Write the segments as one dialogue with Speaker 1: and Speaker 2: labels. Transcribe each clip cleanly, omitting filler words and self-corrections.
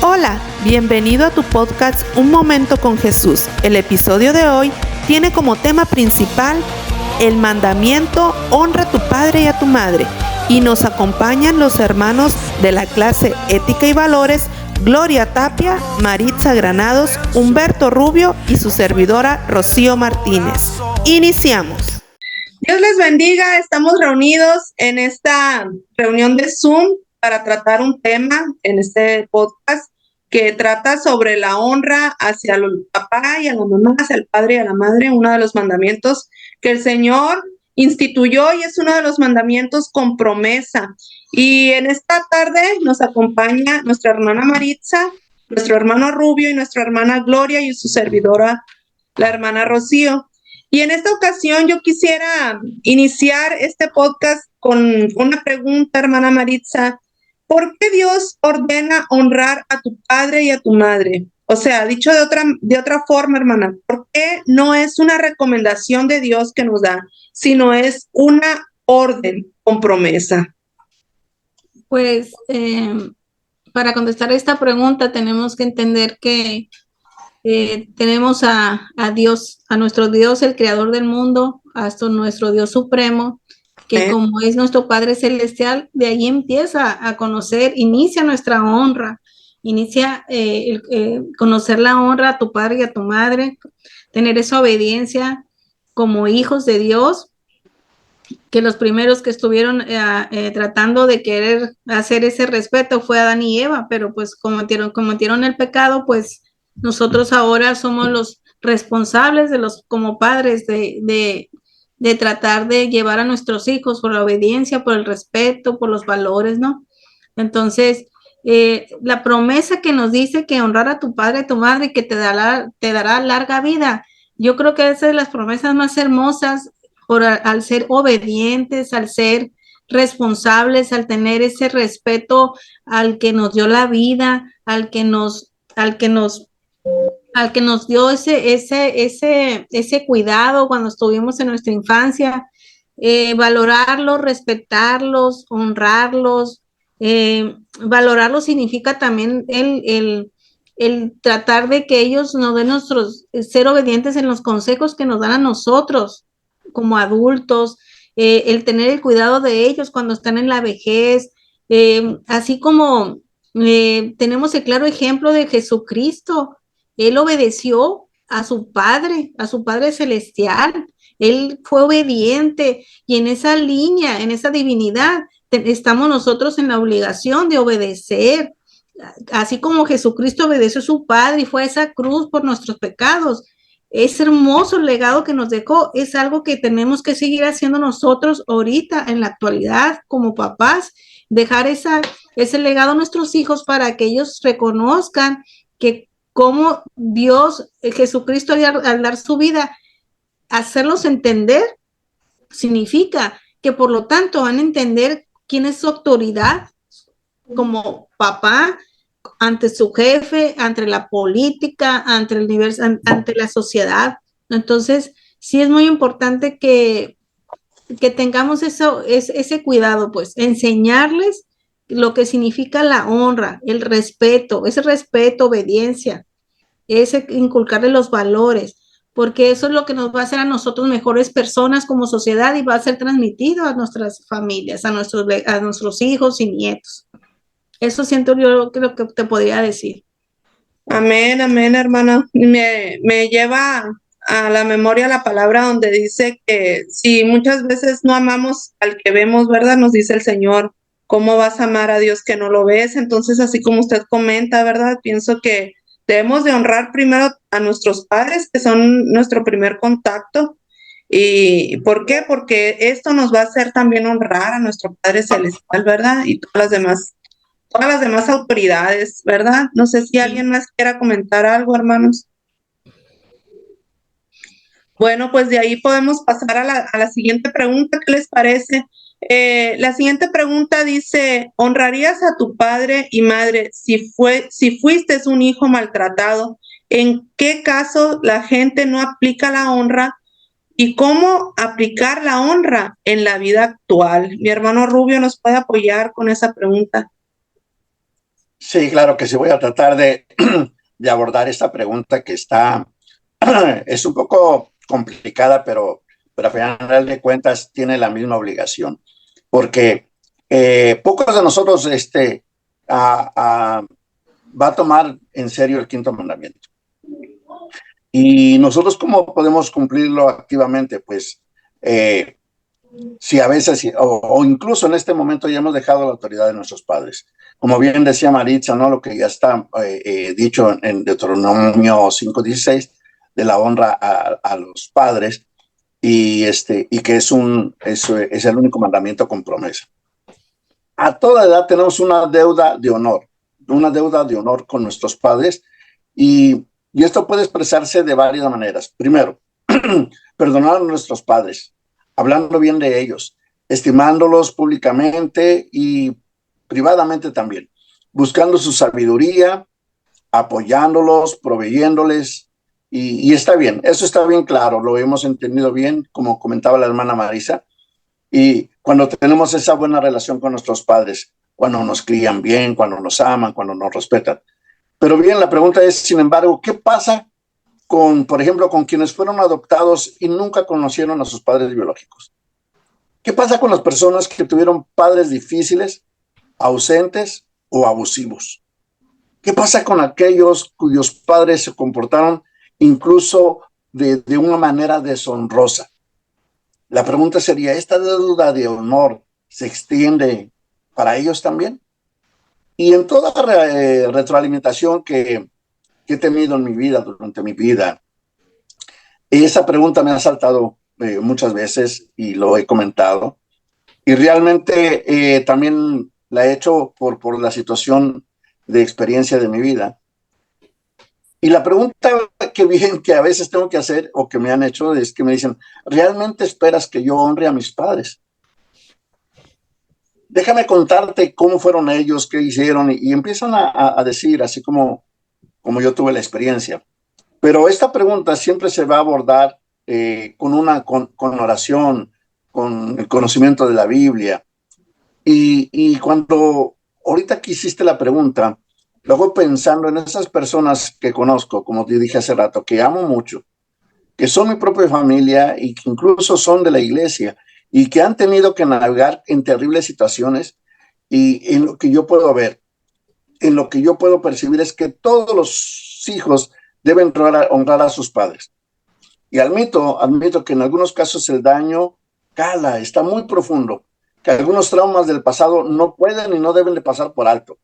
Speaker 1: Hola, bienvenido a tu podcast Un Momento con Jesús. El episodio de hoy tiene como tema principal el mandamiento honra a tu padre y a tu madre. Y nos acompañan los hermanos de la clase Ética y Valores, Gloria Tapia, Maritza Granados, Humberto Rubio y su servidora Rocío Martínez. Iniciamos. Dios les bendiga, estamos reunidos en esta reunión de Zoom para tratar un tema en este podcast que trata sobre la honra hacia el papá y a la mamá, hacia el padre y a la madre, uno de los mandamientos que el Señor instituyó y es uno de los mandamientos con promesa. Y en esta tarde nos acompaña nuestra hermana Maritza, nuestro hermano Rubio y nuestra hermana Gloria y su servidora, la hermana Rocío. Y en esta ocasión yo quisiera iniciar este podcast con una pregunta, hermana Maritza. ¿Por qué Dios ordena honrar a tu padre y a tu madre? O sea, dicho de otra forma, hermana, ¿por qué no es una recomendación de Dios que nos da, sino es una orden con promesa?
Speaker 2: Pues para contestar esta pregunta tenemos que entender que tenemos a Dios, a nuestro Dios, el creador del mundo, hasta nuestro Dios supremo, que como es nuestro Padre Celestial, de ahí empieza a conocer, inicia nuestra honra, inicia conocer la honra a tu padre y a tu madre, tener esa obediencia como hijos de Dios, que los primeros que estuvieron tratando de querer hacer ese respeto fue Adán y Eva, pero pues cometieron el pecado, pues nosotros ahora somos los responsables como padres de tratar de llevar a nuestros hijos por la obediencia, por el respeto, por los valores, ¿no? Entonces, la promesa que nos dice que honrar a tu padre y a tu madre y que te dará larga vida, yo creo que esa es de las promesas más hermosas al ser obedientes, al ser responsables, al tener ese respeto al que nos dio la vida, al que nos dio ese cuidado cuando estuvimos en nuestra infancia, valorarlos, respetarlos, honrarlos. Valorarlos significa también el tratar de que ellos nos den ser obedientes en los consejos que nos dan a nosotros como adultos, el tener el cuidado de ellos cuando están en la vejez, así como tenemos el claro ejemplo de Jesucristo. Él obedeció a su Padre Celestial. Él fue obediente y en esa línea, en esa divinidad, estamos nosotros en la obligación de obedecer. Así como Jesucristo obedeció a su Padre y fue a esa cruz por nuestros pecados. Es hermoso el legado que nos dejó. Es algo que tenemos que seguir haciendo nosotros ahorita, en la actualidad, como papás, dejar ese legado a nuestros hijos para que ellos reconozcan que como Dios, Jesucristo, al dar su vida, hacerlos entender, significa que por lo tanto van a entender quién es su autoridad como papá ante su jefe, ante la política, ante el universo, ante la sociedad. Entonces, sí es muy importante que tengamos ese cuidado, pues, enseñarles lo que significa la honra, el respeto, ese respeto, obediencia, ese inculcarle los valores, porque eso es lo que nos va a hacer a nosotros mejores personas como sociedad y va a ser transmitido a nuestras familias, a nuestros hijos y nietos. Eso siento yo, creo que te podría decir.
Speaker 1: Amén, amén, hermana. Me lleva a la memoria la palabra donde dice que si muchas veces no amamos al que vemos, ¿verdad? Nos dice el Señor, ¿cómo vas a amar a Dios que no lo ves? Entonces, así como usted comenta, ¿verdad? Pienso que debemos de honrar primero a nuestros padres, que son nuestro primer contacto. ¿Y por qué? Porque esto nos va a hacer también honrar a nuestro Padre Celestial, ¿verdad? Y todas las demás autoridades, ¿verdad? No sé si alguien más quiera comentar algo, hermanos. Bueno, pues de ahí podemos pasar a la siguiente pregunta. ¿Qué les parece? La siguiente pregunta dice, ¿honrarías a tu padre y madre si fuiste un hijo maltratado? ¿En qué caso la gente no aplica la honra? ¿Y cómo aplicar la honra en la vida actual? Mi hermano Rubio nos puede apoyar con esa pregunta.
Speaker 3: Sí, claro que sí, voy a tratar de abordar esta pregunta que está, es un poco complicada, pero a final de cuentas tiene la misma obligación, porque pocos de nosotros a, a, va a tomar en serio el quinto mandamiento. Y nosotros, ¿cómo podemos cumplirlo activamente? Pues si a veces, o incluso en este momento ya hemos dejado la autoridad de nuestros padres. Como bien decía Maritza, ¿no? Lo que ya está dicho en Deuteronomio 5:16, de la honra a los padres, y que es el único mandamiento con promesa. A toda edad tenemos una deuda de honor con nuestros padres, y esto puede expresarse de varias maneras. Primero, perdonar a nuestros padres, hablando bien de ellos, estimándolos públicamente y privadamente también, buscando su sabiduría, apoyándolos, proveyéndoles, y está bien, eso está bien claro, lo hemos entendido bien, como comentaba la hermana Marisa, y cuando tenemos esa buena relación con nuestros padres, cuando nos crían bien, cuando nos aman, cuando nos respetan. Pero bien, la pregunta es, sin embargo, ¿qué pasa por ejemplo, con quienes fueron adoptados y nunca conocieron a sus padres biológicos? ¿Qué pasa con las personas que tuvieron padres difíciles, ausentes o abusivos? ¿Qué pasa con aquellos cuyos padres se comportaron incluso de una manera deshonrosa? La pregunta sería, ¿esta deuda de honor se extiende para ellos también? Y en toda retroalimentación que he tenido en mi vida, durante mi vida, esa pregunta me ha saltado muchas veces y lo he comentado. Y realmente también la he hecho por la situación de experiencia de mi vida. Y la pregunta que a veces tengo que hacer o que me han hecho es que me dicen, ¿realmente esperas que yo honre a mis padres? Déjame contarte cómo fueron ellos, qué hicieron, y empiezan a decir, así como yo tuve la experiencia. Pero esta pregunta siempre se va a abordar con oración, con el conocimiento de la Biblia. Y cuando ahorita que hiciste la pregunta, luego pensando en esas personas que conozco, como te dije hace rato, que amo mucho, que son mi propia familia y que incluso son de la iglesia y que han tenido que navegar en terribles situaciones, y en lo que yo puedo ver, en lo que yo puedo percibir es que todos los hijos deben honrar a sus padres. Y admito que en algunos casos el daño cala, está muy profundo, que algunos traumas del pasado no pueden y no deben de pasar por alto.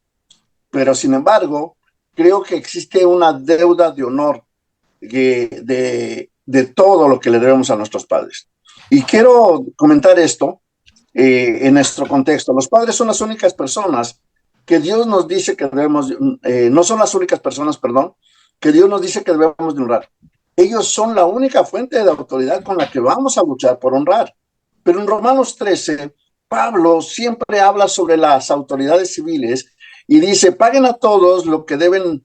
Speaker 3: Pero sin embargo, creo que existe una deuda de honor de todo lo que le debemos a nuestros padres. Y quiero comentar esto en nuestro contexto. Los padres son las únicas personas que Dios nos dice que debemos, no son las únicas personas, perdón, que Dios nos dice que debemos de honrar. Ellos son la única fuente de autoridad con la que vamos a luchar por honrar. Pero en Romanos 13, Pablo siempre habla sobre las autoridades civiles y dice, paguen a todos lo que deban,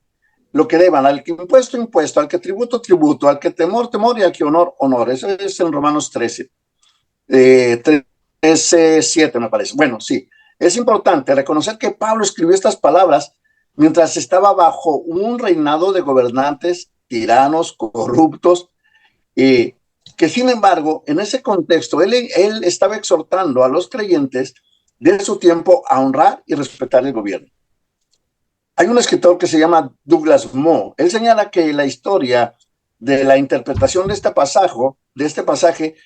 Speaker 3: al que impuesto, al que tributo, al que temor y al que honor. Eso es en Romanos 13, 13, 7 me parece. Bueno, sí, es importante reconocer que Pablo escribió estas palabras mientras estaba bajo un reinado de gobernantes tiranos, corruptos, que sin embargo, en ese contexto, él estaba exhortando a los creyentes de su tiempo a honrar y respetar el gobierno. Hay un escritor que se llama Douglas Moo. Él señala que la historia de la interpretación de este pasaje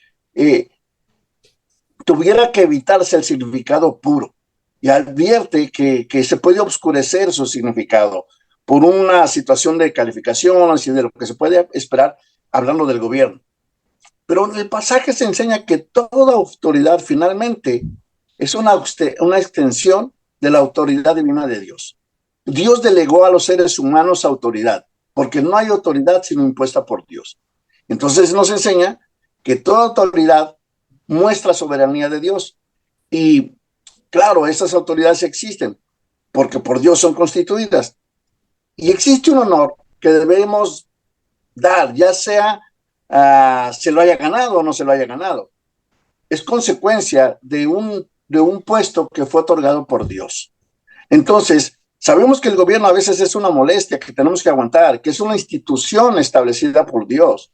Speaker 3: tuviera que evitarse el significado puro, y advierte que se puede oscurecer su significado por una situación de calificaciones y de lo que se puede esperar hablando del gobierno. Pero en el pasaje se enseña que toda autoridad finalmente es una extensión de la autoridad divina de Dios. Dios delegó a los seres humanos autoridad, porque no hay autoridad sino impuesta por Dios. Entonces nos enseña que toda autoridad muestra soberanía de Dios. Y claro, esas autoridades existen porque por Dios son constituidas. Y existe un honor que debemos dar, ya sea se lo haya ganado o no se lo haya ganado. Es consecuencia de un puesto que fue otorgado por Dios. Entonces, Sabemos que el gobierno a veces es una molestia que tenemos que aguantar, que es una institución establecida por Dios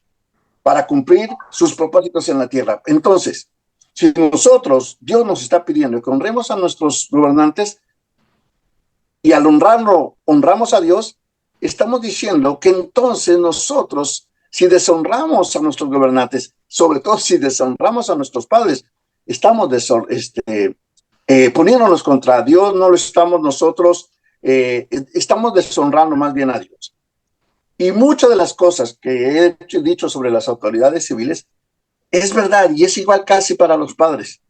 Speaker 3: para cumplir sus propósitos en la tierra. Entonces, si nosotros, Dios nos está pidiendo que honremos a nuestros gobernantes y al honrarlo, honramos a Dios, estamos diciendo que entonces nosotros, si deshonramos a nuestros gobernantes, sobre todo si deshonramos a nuestros padres, estamos poniéndonos contra Dios, no lo estamos nosotros, estamos deshonrando más bien a Dios. Y muchas de las cosas que he dicho sobre las autoridades civiles es verdad y es igual casi para los padres.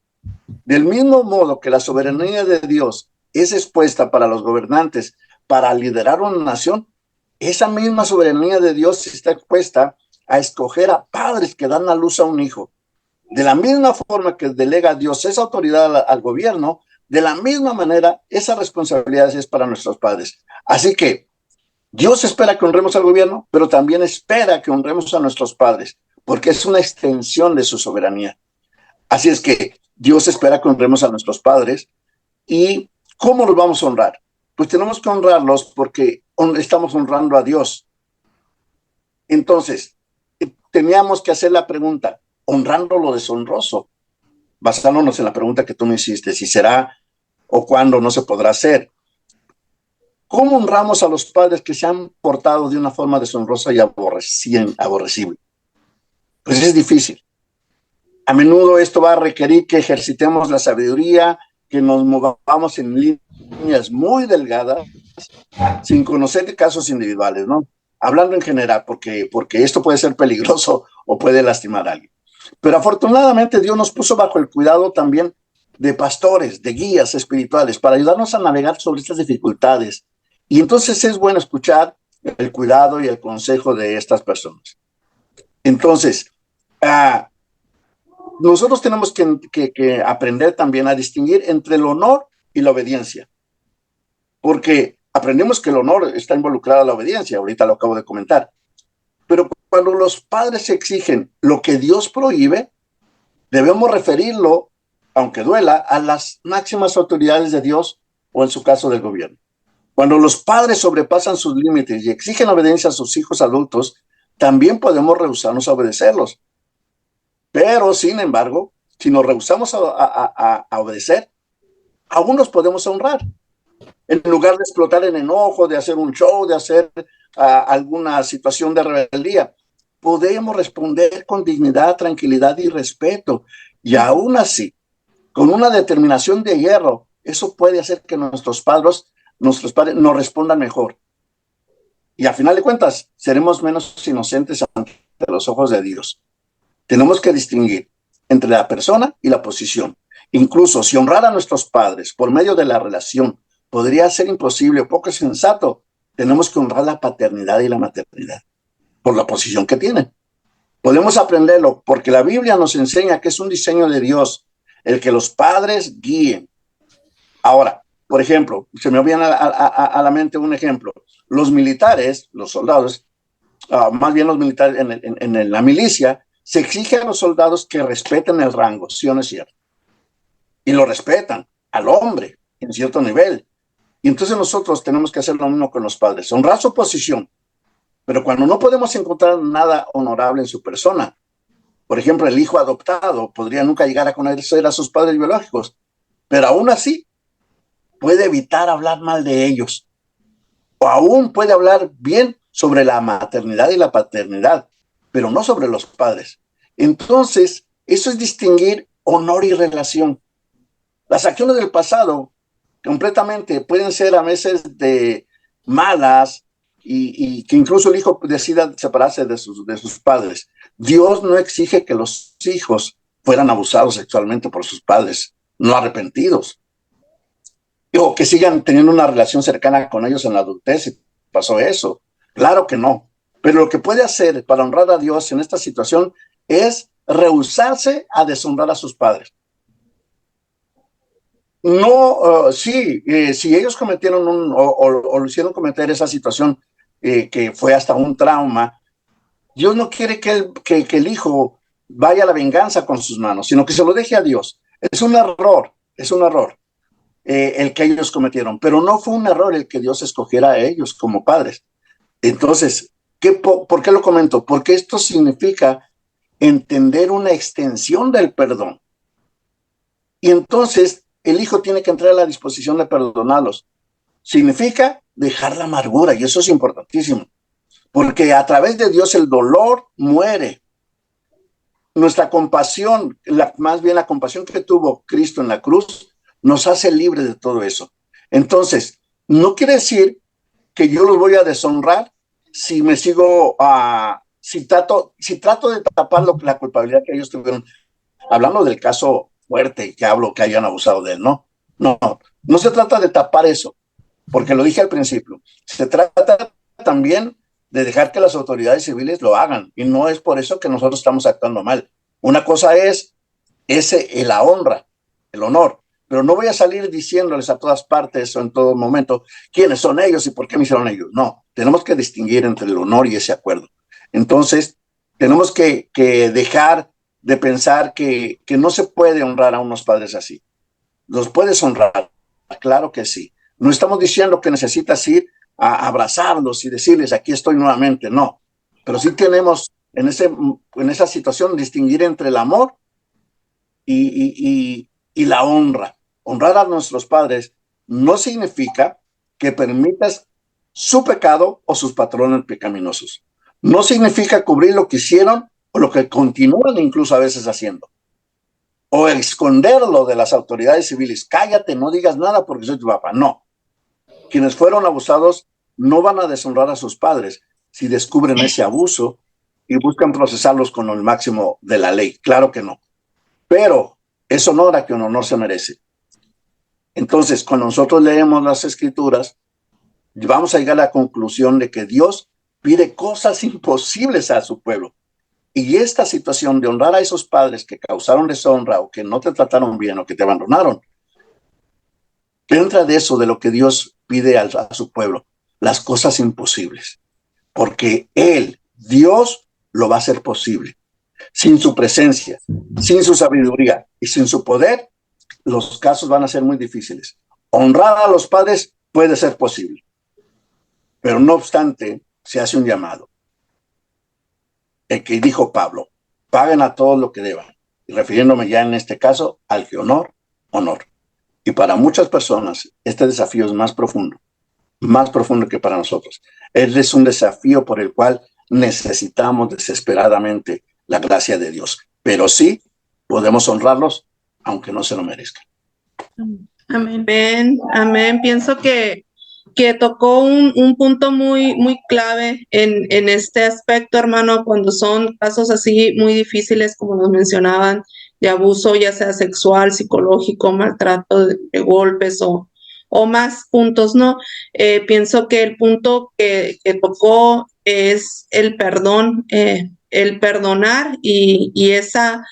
Speaker 3: Del mismo modo que la soberanía de Dios es expuesta para los gobernantes para liderar una nación, esa misma soberanía de Dios está expuesta a escoger a padres que dan a luz a un hijo. De la misma forma que delega a Dios esa autoridad al gobierno, de la misma manera, esa responsabilidad es para nuestros padres. Así que Dios espera que honremos al gobierno, pero también espera que honremos a nuestros padres, porque es una extensión de su soberanía. Así es que Dios espera que honremos a nuestros padres. ¿Y cómo los vamos a honrar? Pues tenemos que honrarlos porque estamos honrando a Dios. Entonces, teníamos que hacer la pregunta, honrando lo deshonroso, basándonos en la pregunta que tú me hiciste, si será o cuándo no se podrá hacer. ¿Cómo honramos a los padres que se han portado de una forma deshonrosa y aborrecible? Pues es difícil. A menudo esto va a requerir que ejercitemos la sabiduría, que nos movamos en líneas muy delgadas, sin conocer de casos individuales, ¿no? Hablando en general, porque esto puede ser peligroso o puede lastimar a alguien. Pero afortunadamente Dios nos puso bajo el cuidado también de pastores, de guías espirituales, para ayudarnos a navegar sobre estas dificultades. Y entonces es bueno escuchar el cuidado y el consejo de estas personas. Entonces, nosotros tenemos que aprender también a distinguir entre el honor y la obediencia. Porque aprendemos que el honor está involucrado en la obediencia, ahorita lo acabo de comentar. Pero cuando los padres exigen lo que Dios prohíbe, debemos referirlo, aunque duela, a las máximas autoridades de Dios o en su caso del gobierno. Cuando los padres sobrepasan sus límites y exigen obediencia a sus hijos adultos, también podemos rehusarnos a obedecerlos. Pero, sin embargo, si nos rehusamos a obedecer, aún nos podemos honrar. En lugar de explotar en enojo, de hacer un show, de hacer alguna situación de rebeldía, podemos responder con dignidad, tranquilidad y respeto. Y aún así, con una determinación de hierro, eso puede hacer que nuestros padres nos respondan mejor. Y a final de cuentas, seremos menos inocentes ante los ojos de Dios. Tenemos que distinguir entre la persona y la posición. Incluso si honrar a nuestros padres por medio de la relación podría ser imposible o poco sensato, tenemos que honrar la paternidad y la maternidad por la posición que tienen. Podemos aprenderlo porque la Biblia nos enseña que es un diseño de Dios el que los padres guíen. Ahora, por ejemplo, se me viene a la mente un ejemplo. Los militares, los soldados, más bien los militares en la milicia, se exige a los soldados que respeten el rango, ¿sí o no es cierto? Y lo respetan al hombre en cierto nivel. Y entonces nosotros tenemos que hacer lo mismo con los padres, honrar su posición. Pero cuando no podemos encontrar nada honorable en su persona, por ejemplo, el hijo adoptado podría nunca llegar a conocer a sus padres biológicos, pero aún así puede evitar hablar mal de ellos. O aún puede hablar bien sobre la maternidad y la paternidad, pero no sobre los padres. Entonces, eso es distinguir honor y relación. Las acciones del pasado completamente pueden ser a veces de malas y que incluso el hijo decida separarse de sus padres. Dios no exige que los hijos fueran abusados sexualmente por sus padres no arrepentidos, o que sigan teniendo una relación cercana con ellos en la adultez si pasó eso. Claro que no. Pero lo que puede hacer para honrar a Dios en esta situación es rehusarse a deshonrar a sus padres. No, si ellos cometieron o lo hicieron cometer esa situación que fue hasta un trauma, Dios no quiere que el hijo vaya a la venganza con sus manos, sino que se lo deje a Dios. Es un error, es un error. el que ellos cometieron, pero no fue un error el que Dios escogiera a ellos como padres. Entonces, ¿por qué lo comento? Porque esto significa entender una extensión del perdón. Y entonces el hijo tiene que entrar a la disposición de perdonarlos. Significa dejar la amargura, y eso es importantísimo, porque a través de Dios el dolor muere. Nuestra compasión, más bien la compasión que tuvo Cristo en la cruz, nos hace libres de todo eso. Entonces, no quiere decir que yo los voy a deshonrar si me sigo, si trato de tapar la culpabilidad que ellos tuvieron. Hablando del caso fuerte que hablo, que hayan abusado de él, ¿no? No se trata de tapar eso, porque lo dije al principio. Se trata también de dejar que las autoridades civiles lo hagan, y no es por eso que nosotros estamos actuando mal. Una cosa es la honra, el honor, pero no voy a salir diciéndoles a todas partes o en todo momento quiénes son ellos y por qué me hicieron ellos. No, tenemos que distinguir entre el honor y ese acuerdo. Entonces, tenemos que dejar de pensar que no se puede honrar a unos padres así. ¿Los puedes honrar? Claro que sí. No estamos diciendo que necesitas ir a abrazarlos y decirles, aquí estoy nuevamente, no. Pero sí tenemos en esa situación distinguir entre el amor y la honra. Honrar a nuestros padres no significa que permitas su pecado o sus patrones pecaminosos. No significa cubrir lo que hicieron o lo que continúan incluso a veces haciendo. O esconderlo de las autoridades civiles. Cállate, no digas nada porque soy tu papá. No. Quienes fueron abusados no van a deshonrar a sus padres si descubren ese abuso y buscan procesarlos con el máximo de la ley. Claro que no. Pero es honor a quien honor se merece. Entonces, cuando nosotros leemos las Escrituras, vamos a llegar a la conclusión de que Dios pide cosas imposibles a su pueblo. Y esta situación de honrar a esos padres que causaron deshonra o que no te trataron bien o que te abandonaron, entra de eso, de lo que Dios pide a su pueblo, las cosas imposibles. Porque Dios, lo va a hacer posible. Sin su presencia, sin su sabiduría y sin su poder, los casos van a ser muy difíciles. Honrar a los padres puede ser posible, pero no obstante, se hace un llamado. El que dijo Pablo, paguen a todos lo que deban, y refiriéndome ya en este caso al que honor. Y para muchas personas este desafío es más profundo que para nosotros. Es un desafío por el cual necesitamos desesperadamente la gracia de Dios, pero sí podemos honrarlos aunque no se lo merezcan.
Speaker 1: Amén, amén. Pienso que tocó un punto muy clave en este aspecto, hermano, cuando son casos así muy difíciles, como nos mencionaban, de abuso, ya sea sexual, psicológico, maltrato, de golpes o más puntos, ¿no? Pienso que el punto que tocó es el perdón, el perdonar y esa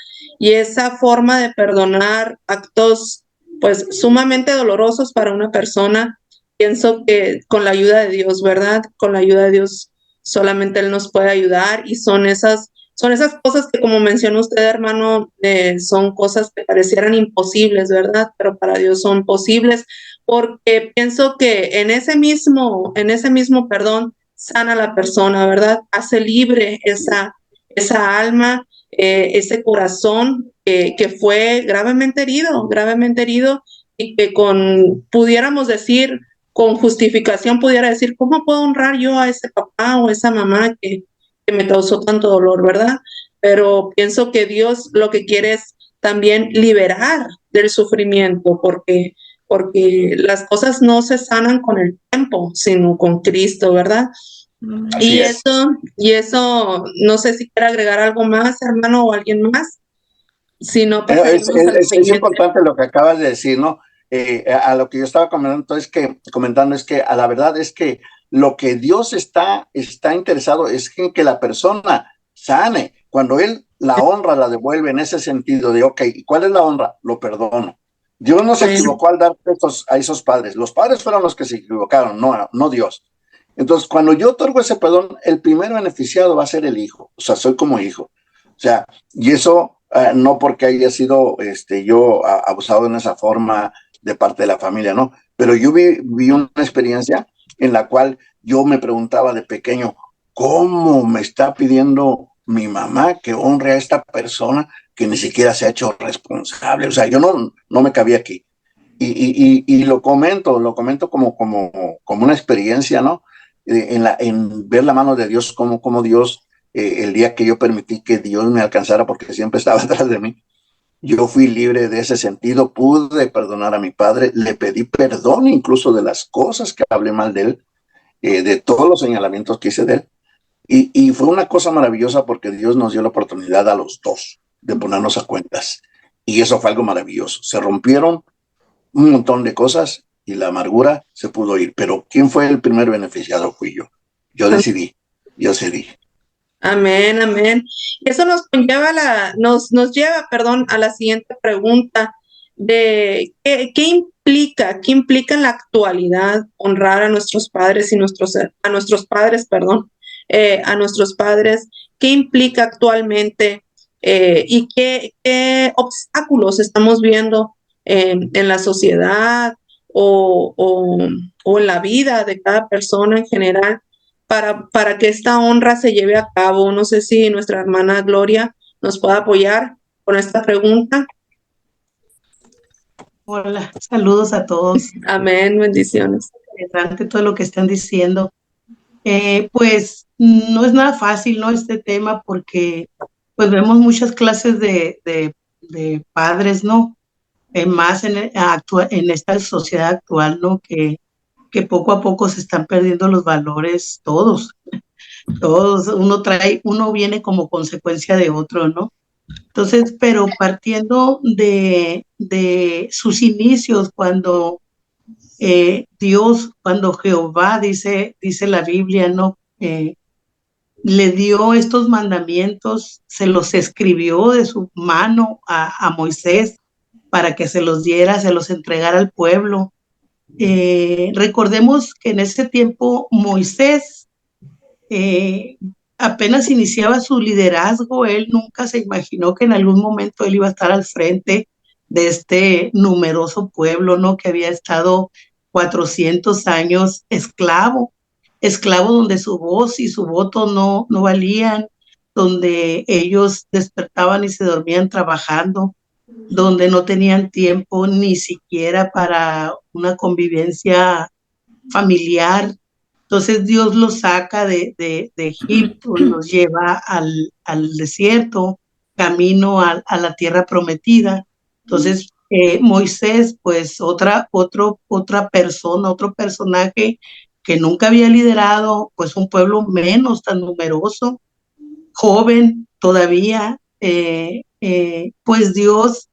Speaker 1: forma de perdonar actos pues sumamente dolorosos para una persona. Pienso que con la ayuda de Dios, ¿verdad? Con la ayuda de Dios solamente Él nos puede ayudar, y son esas cosas que, como mencionó usted, hermano, son cosas que parecieran imposibles, ¿verdad? Pero para Dios son posibles, porque pienso que en ese mismo perdón sana a la persona, ¿verdad? Hace libre esa alma, ese corazón que fue gravemente herido, y que pudiéramos decir, con justificación pudiera decir, ¿cómo puedo honrar yo a ese papá o esa mamá que me causó tanto dolor, verdad? Pero pienso que Dios lo que quiere es también liberar del sufrimiento, porque las cosas no se sanan con el tiempo, sino con Cristo, ¿verdad? Y eso, no sé si quiere agregar algo más, hermano, o alguien más. Si no,
Speaker 3: es importante lo que acabas de decir, ¿no? A lo que yo estaba comentando es que a la verdad es que lo que Dios está interesado es en que la persona sane. Cuando Él la honra, la devuelve en ese sentido de, ok, ¿y cuál es la honra? Lo perdono. Dios no se equivocó al dar a esos padres. Los padres fueron los que se equivocaron, no Dios. Entonces, cuando yo otorgo ese perdón, el primero beneficiado va a ser el hijo. O sea, soy como hijo. O sea, y eso no porque haya sido yo abusado en esa forma, de parte de la familia, ¿no? Pero yo vi una experiencia en la cual yo me preguntaba de pequeño, ¿cómo me está pidiendo mi mamá que honre a esta persona que ni siquiera se ha hecho responsable? O sea, yo no me cabía aquí. Y lo comento como una experiencia, ¿no? En ver la mano de Dios, como Dios, el día que yo permití que Dios me alcanzara, porque siempre estaba atrás de mí, yo fui libre de ese sentido, pude perdonar a mi padre, le pedí perdón incluso de las cosas que hablé mal de él, de todos los señalamientos que hice de él. Y fue una cosa maravillosa porque Dios nos dio la oportunidad a los dos de ponernos a cuentas. Y eso fue algo maravilloso. Se rompieron un montón de cosas y la amargura se pudo ir. Pero ¿quién fue el primer beneficiado? Fui yo. Yo decidí, yo cedí.
Speaker 1: Amén, amén. Eso nos conlleva nos lleva, perdón, a la siguiente pregunta de qué implica en la actualidad honrar a nuestros padres y a nuestros padres, perdón, a nuestros padres, qué implica actualmente y qué obstáculos estamos viendo en la sociedad o en la vida de cada persona en general para que esta honra se lleve a cabo. No sé si nuestra hermana Gloria nos puede apoyar con esta pregunta.
Speaker 4: Hola, saludos a todos.
Speaker 1: Amén, bendiciones.
Speaker 4: Interesante todo lo que están diciendo. Pues no es nada fácil, ¿no? Este tema, porque pues vemos muchas clases de padres, ¿no? Más en esta sociedad actual, ¿no? Que poco a poco se están perdiendo los valores, todos, uno viene como consecuencia de otro, ¿no? Entonces, pero partiendo de sus inicios, cuando cuando Jehová, dice la Biblia, ¿no? Le dio estos mandamientos, se los escribió de su mano a Moisés para que se los diera, se los entregara al pueblo. Recordemos que en ese tiempo Moisés apenas iniciaba su liderazgo. Él nunca se imaginó que en algún momento él iba a estar al frente de este numeroso pueblo, ¿no? Que había estado 400 años esclavo donde su voz y su voto no valían, donde ellos despertaban y se dormían trabajando, donde no tenían tiempo ni siquiera para una convivencia familiar. Entonces Dios los saca de Egipto, los lleva al desierto, camino a la tierra prometida. Entonces Moisés, pues otra persona, otro personaje que nunca había liderado pues un pueblo menos tan numeroso, joven todavía, pues Dios,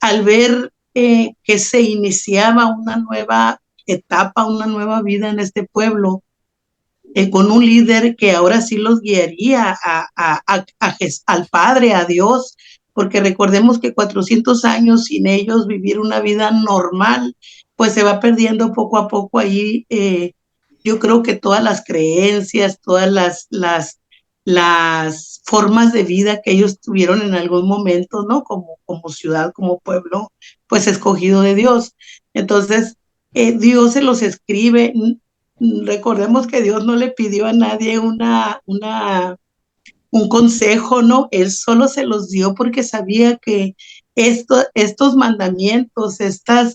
Speaker 4: al ver que se iniciaba una nueva etapa, una nueva vida en este pueblo, con un líder que ahora sí los guiaría al Padre, a Dios, porque recordemos que 400 años sin ellos vivir una vida normal, pues se va perdiendo poco a poco ahí. Yo creo que todas las creencias, todas las formas de vida que ellos tuvieron en algún momento, ¿no? Como ciudad, como pueblo, pues escogido de Dios. Entonces, Dios se los escribe. Recordemos que Dios no le pidió a nadie un consejo, ¿no? Él solo se los dio porque sabía que estos mandamientos, esta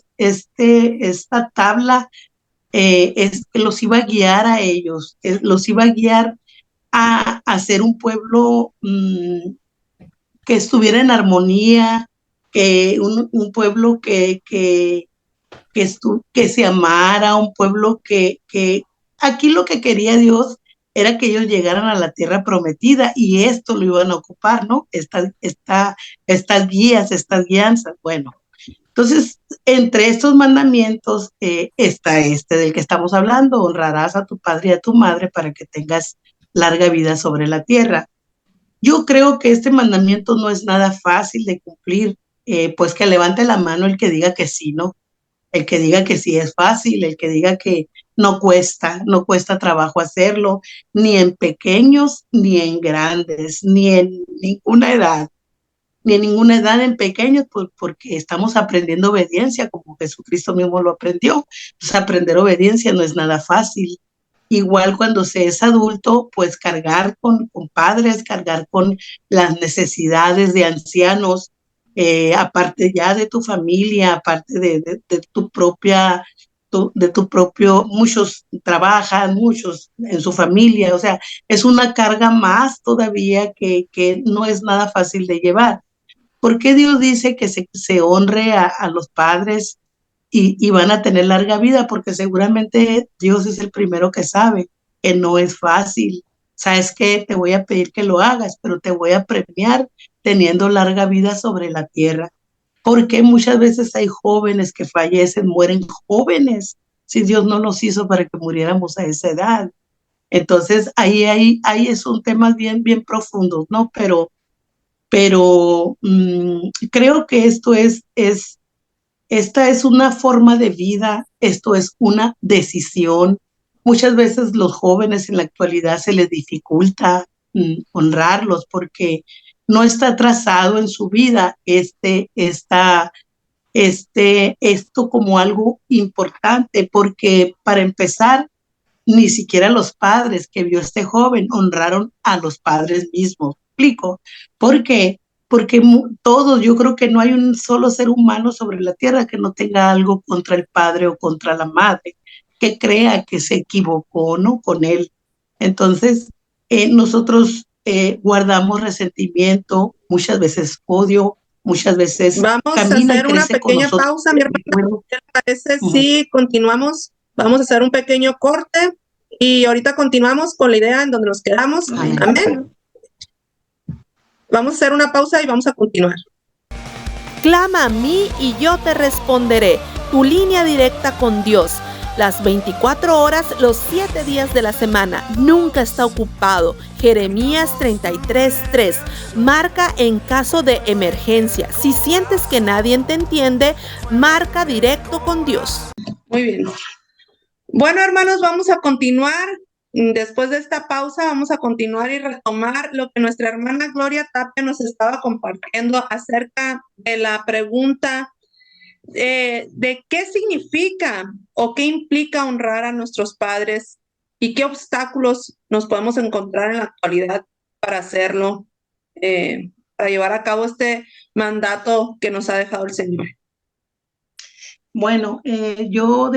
Speaker 4: tabla, los iba a guiar a ellos, los iba a guiar a ser un pueblo que estuviera en armonía, que un pueblo que se amara, un pueblo que aquí lo que quería Dios era que ellos llegaran a la tierra prometida, y esto lo iban a ocupar, ¿no? Estas guías, estas guianzas. Bueno, entonces, entre estos mandamientos está este del que estamos hablando: honrarás a tu padre y a tu madre para que tengas larga vida sobre la tierra. Yo creo que este mandamiento no es nada fácil de cumplir, pues que levante la mano el que diga que sí, ¿no? El que diga que sí es fácil, el que diga que no cuesta trabajo hacerlo, ni en pequeños, ni en grandes, ni en ninguna edad. ni en ninguna edad en pequeños, pues porque estamos aprendiendo obediencia, como Jesucristo mismo lo aprendió. Entonces, aprender obediencia no es nada fácil. Igual cuando se es adulto, pues cargar con padres, cargar con las necesidades de ancianos, aparte ya de tu familia, aparte de tu propia, de tu propio, muchos trabajan, muchos en su familia, o sea, es una carga más todavía que no es nada fácil de llevar. ¿Por qué Dios dice que se honre a los padres y van a tener larga vida? Porque seguramente Dios es el primero que sabe que no es fácil. ¿Sabes qué? Te voy a pedir que lo hagas, pero te voy a premiar teniendo larga vida sobre la tierra. Porque muchas veces hay jóvenes que fallecen, mueren jóvenes, si Dios no nos hizo para que muriéramos a esa edad. Entonces, ahí son temas bien, bien profundos, ¿no? Pero creo que esta es una forma de vida, esto es una decisión. Muchas veces los jóvenes en la actualidad se les dificulta honrarlos porque no está trazado en su vida esto como algo importante, porque para empezar, ni siquiera los padres que vio este joven honraron a los padres mismos. ¿Explico? ¿Por qué? Porque todos, yo creo que no hay un solo ser humano sobre la tierra que no tenga algo contra el padre o contra la madre, que crea que se equivocó, ¿no? Con él. Entonces, nosotros guardamos resentimiento, muchas veces odio, muchas veces
Speaker 1: Vamos a hacer una pequeña pausa, mi hermano. ¿Qué le parece si continuamos? Vamos a hacer un pequeño corte y ahorita continuamos con la idea en donde nos quedamos. Amén. Vamos a hacer una pausa y vamos a continuar. Clama a mí y yo te responderé. Tu línea directa con Dios. Las 24 horas, los 7 días de la semana. Nunca está ocupado. Jeremías 33:3. Marca en caso de emergencia. Si sientes que nadie te entiende, marca directo con Dios. Muy bien. Bueno, hermanos, vamos a continuar. Después de esta pausa, vamos a continuar y retomar lo que nuestra hermana Gloria Tapia nos estaba compartiendo acerca de la pregunta de qué significa o qué implica honrar a nuestros padres y qué obstáculos nos podemos encontrar en la actualidad para hacerlo, para llevar a cabo este mandato que nos ha dejado el Señor.
Speaker 4: Bueno, yo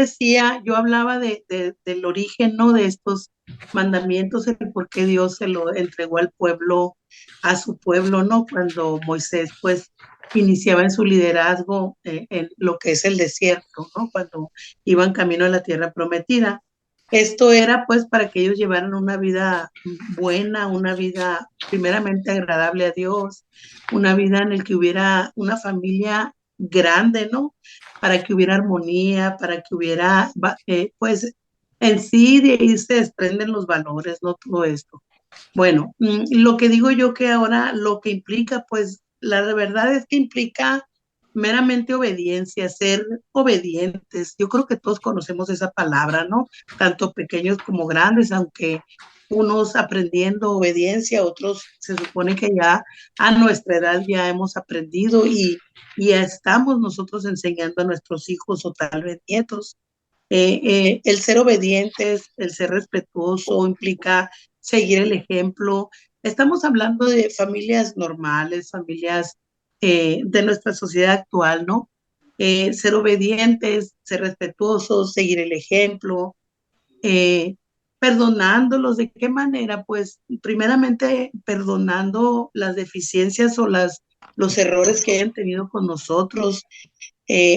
Speaker 4: hablaba del origen, ¿no? De estos mandamientos, el por qué Dios se lo entregó al pueblo, a su pueblo, ¿no? Cuando Moisés, pues, iniciaba en su liderazgo en lo que es el desierto, ¿no? Cuando iban camino a la tierra prometida. Esto era, pues, para que ellos llevaran una vida buena, una vida primeramente agradable a Dios, una vida en la que hubiera una familia grande, ¿no? Para que hubiera armonía, para que hubiera, pues, en sí de ahí se desprenden los valores, ¿no? Todo esto. Bueno, lo que digo yo que ahora lo que implica, pues, la verdad es que implica meramente obediencia, ser obedientes. Yo creo que todos conocemos esa palabra, ¿no? Tanto pequeños como grandes, aunque unos aprendiendo obediencia, otros se supone que ya a nuestra edad ya hemos aprendido y ya estamos nosotros enseñando a nuestros hijos o tal vez nietos. El ser obedientes, el ser respetuoso implica seguir el ejemplo. Estamos hablando de familias normales, familias de nuestra sociedad actual, ¿no? Ser obedientes, ser respetuosos, seguir el ejemplo, perdonándolos. ¿De qué manera? Pues primeramente perdonando las deficiencias o los errores que hayan tenido con nosotros,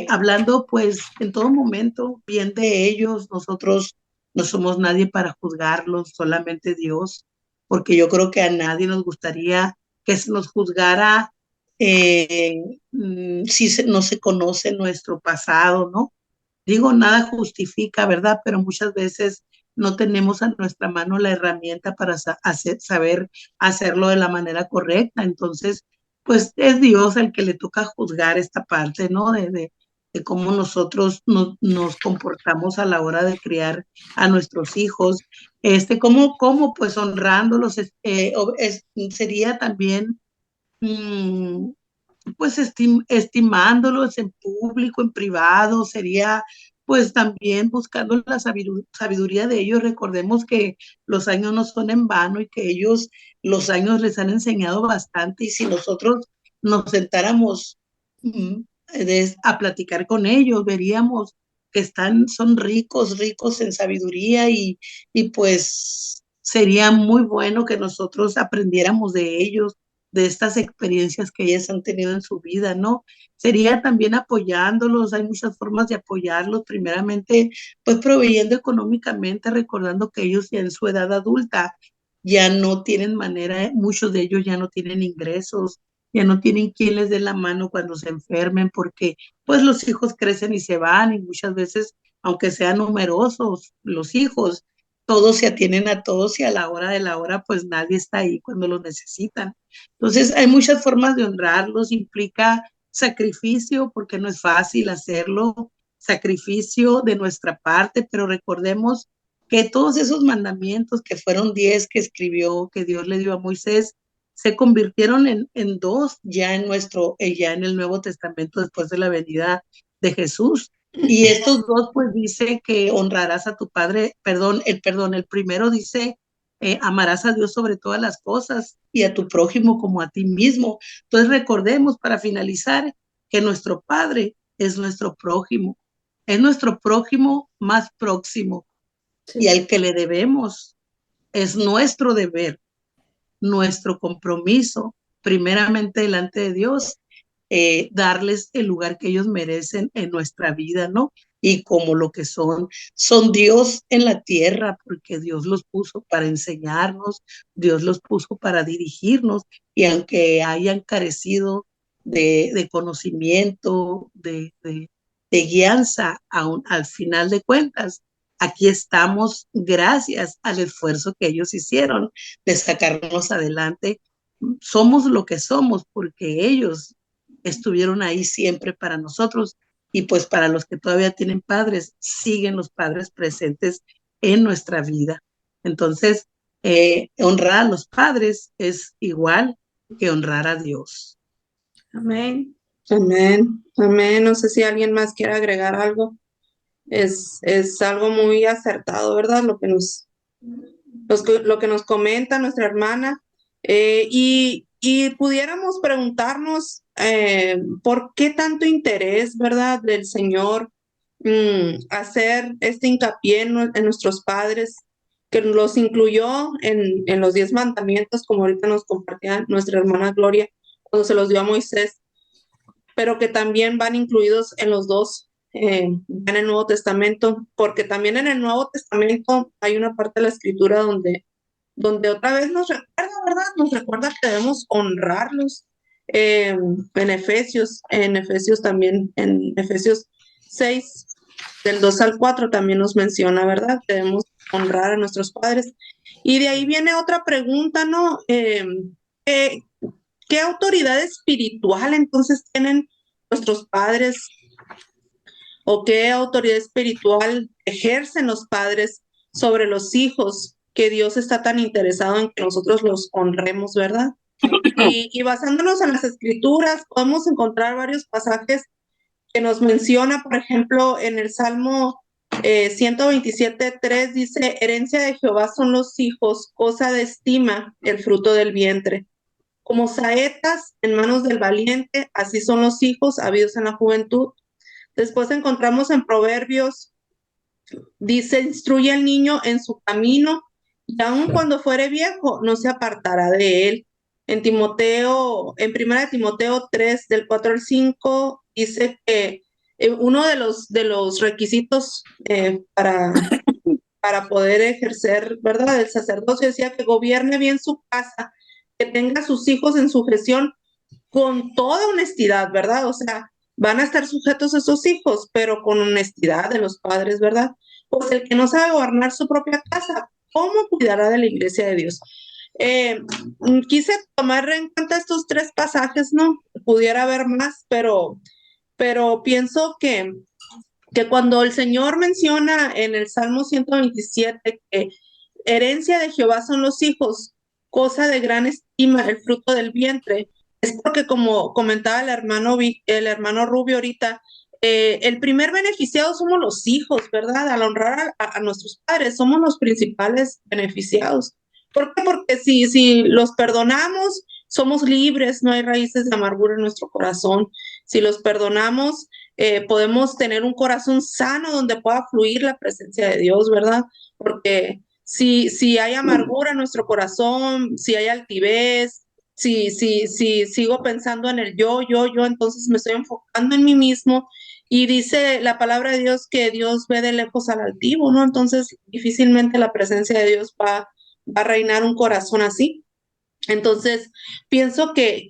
Speaker 4: hablando pues en todo momento bien de ellos. Nosotros no somos nadie para juzgarlos, solamente Dios, porque yo creo que a nadie nos gustaría que se nos juzgara si no se conoce nuestro pasado, ¿no? Digo, nada justifica, ¿verdad? Pero muchas veces no tenemos a nuestra mano la herramienta para saber hacerlo de la manera correcta. Entonces, pues es Dios el que le toca juzgar esta parte, ¿no? De cómo nosotros nos comportamos a la hora de criar a nuestros hijos. Cómo pues honrándolos, sería también pues estimándolos en público, en privado, sería pues también buscando la sabiduría de ellos. Recordemos que los años no son en vano y que ellos los años les han enseñado bastante, y si nosotros nos sentáramos a platicar con ellos, veríamos que son ricos, ricos en sabiduría, y pues sería muy bueno que nosotros aprendiéramos de ellos, de estas experiencias que ellas han tenido en su vida, ¿no? Sería también apoyándolos. Hay muchas formas de apoyarlos, primeramente, pues proveyendo económicamente, recordando que ellos ya en su edad adulta ya no tienen manera, muchos de ellos ya no tienen ingresos, ya no tienen quien les dé la mano cuando se enfermen, porque pues los hijos crecen y se van, y muchas veces, aunque sean numerosos los hijos, todos se atienen a todos, y a la hora de la hora pues nadie está ahí cuando los necesitan. Entonces hay muchas formas de honrarlos. Implica sacrificio, porque no es fácil hacerlo, sacrificio de nuestra parte, pero recordemos que todos esos mandamientos, que fueron 10 que escribió, que Dios le dio a Moisés, se convirtieron en dos ya ya en el Nuevo Testamento, después de la venida de Jesús. Y estos dos pues dice que honrarás a tu padre, el primero dice, amarás a Dios sobre todas las cosas y a tu prójimo como a ti mismo. Entonces recordemos, para finalizar, que nuestro Padre es nuestro prójimo más próximo, y al que le debemos. Es nuestro deber, nuestro compromiso, primeramente delante de Dios, darles el lugar que ellos merecen en nuestra vida, ¿no? Y como lo que son Dios en la tierra, porque Dios los puso para enseñarnos, Dios los puso para dirigirnos, y aunque hayan carecido de conocimiento, de guianza, al final de cuentas, aquí estamos gracias al esfuerzo que ellos hicieron de sacarnos adelante. Somos lo que somos porque ellos estuvieron ahí siempre para nosotros, y pues para los que todavía tienen padres, siguen los padres presentes en nuestra vida. Entonces, honrar a los padres es igual que honrar a Dios.
Speaker 1: Amén, amén, amén. No sé si alguien más quiere agregar algo. Es algo muy acertado, ¿verdad? Lo que nos comenta nuestra hermana. Y pudiéramos preguntarnos por qué tanto interés, ¿verdad?, del Señor hacer este hincapié en nuestros padres, que los incluyó en los 10 mandamientos, como ahorita nos compartía nuestra hermana Gloria, cuando se los dio a Moisés, pero que también van incluidos en los dos, en el Nuevo Testamento, porque también en el Nuevo Testamento hay una parte de la Escritura donde otra vez nos recuerda, ¿verdad? Nos recuerda que debemos honrarlos. En Efesios también, en Efesios 6, del 2 al 4 también nos menciona, ¿verdad? Debemos honrar a nuestros padres. Y de ahí viene otra pregunta, ¿no? ¿Qué autoridad espiritual entonces tienen nuestros padres? ¿O qué autoridad espiritual ejercen los padres sobre los hijos, que Dios está tan interesado en que nosotros los honremos, ¿verdad? Y basándonos en las Escrituras, podemos encontrar varios pasajes que nos menciona, por ejemplo, en el Salmo 127:3 dice: herencia de Jehová son los hijos, cosa de estima el fruto del vientre. Como saetas en manos del valiente, así son los hijos habidos en la juventud. Después encontramos en Proverbios, dice: instruye al niño en su camino, y aun cuando fuere viejo, no se apartará de él. En 1 Timoteo 3, del 4 al 5, dice que uno de los requisitos para poder ejercer, ¿verdad?, el sacerdocio, decía que gobierne bien su casa, que tenga a sus hijos en sujeción con toda honestidad, ¿verdad? O sea, van a estar sujetos a esos hijos, pero con honestidad de los padres, ¿verdad? Pues el que no sabe gobernar su propia casa, ¿cómo cuidará de la iglesia de Dios? Quise tomar en cuenta estos 3 pasajes, ¿no? Pudiera haber más, pero pienso que cuando el Señor menciona en el Salmo 127 que herencia de Jehová son los hijos, cosa de gran estima el fruto del vientre, es porque como comentaba el hermano Rubio ahorita, el primer beneficiado somos los hijos, ¿verdad? Al honrar a nuestros padres, somos los principales beneficiados. ¿Por qué? Porque si los perdonamos, somos libres, no hay raíces de amargura en nuestro corazón. Si los perdonamos, podemos tener un corazón sano donde pueda fluir la presencia de Dios, ¿verdad? Porque si hay amargura en nuestro corazón, si hay altivez, si sigo pensando en el yo, entonces me estoy enfocando en mí mismo y dice la palabra de Dios que Dios ve de lejos al altivo, ¿no? Entonces difícilmente la presencia de Dios va a reinar un corazón así. Entonces, pienso que